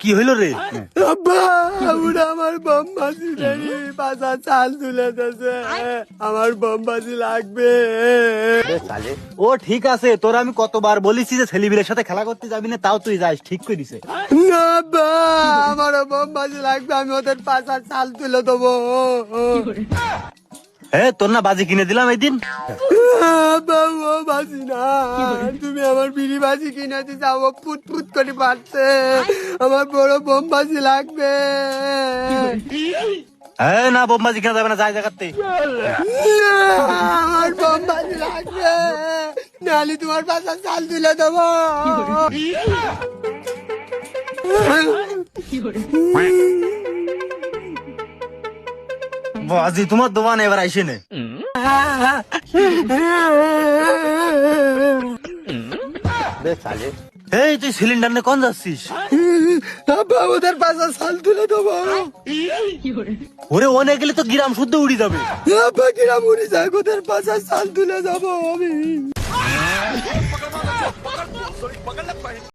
কি হইল রে? আমার বোমবাজি পাশা চাল তুলেছে, আমার বোমবাজি লাগবে। ও ঠিক আছে, তোর আমি কতবার বলেছি যে ছেলেবিলের সাথে খেলা করতে যাবি না, তাও তুই যাস, ঠিক করে দিছে। না বা, আমারও বোমবাজি লাগবে, আমি ওদের পাশা চাল তুলে দেবো। হ্যাঁ, তোর না বাজি কিনে দিলাম এই দিন। বাবু বাজি না, তুমি আমার বিড়ি বাজি কিনে দিতে, ও পুত পুত করে পারছে, আমার বড় বোমবাজি লাগবে। হ্যাঁ না, বোমবাজি কিনা যাবে না, যাই জায়গাতে। আমার বোমবাজি লাগবে, নাহলে তোমার পাশা চাল তুলে দেবো। বাজি তোমার দোকানে এবার আইসে নে। এই তুই সিলিন্ডার নিয়ে কোন যাচ্ছিস? আব্বা, ওদের পাশা চাল তুলে দেবো। ওরে অনেক গেলে তো গ্রাম শুদ্ধ উড়ি যাবে। আব্বা, কিরাম উড়ি যায়, ওদের পাশা চাল তুলে যাবো আমি।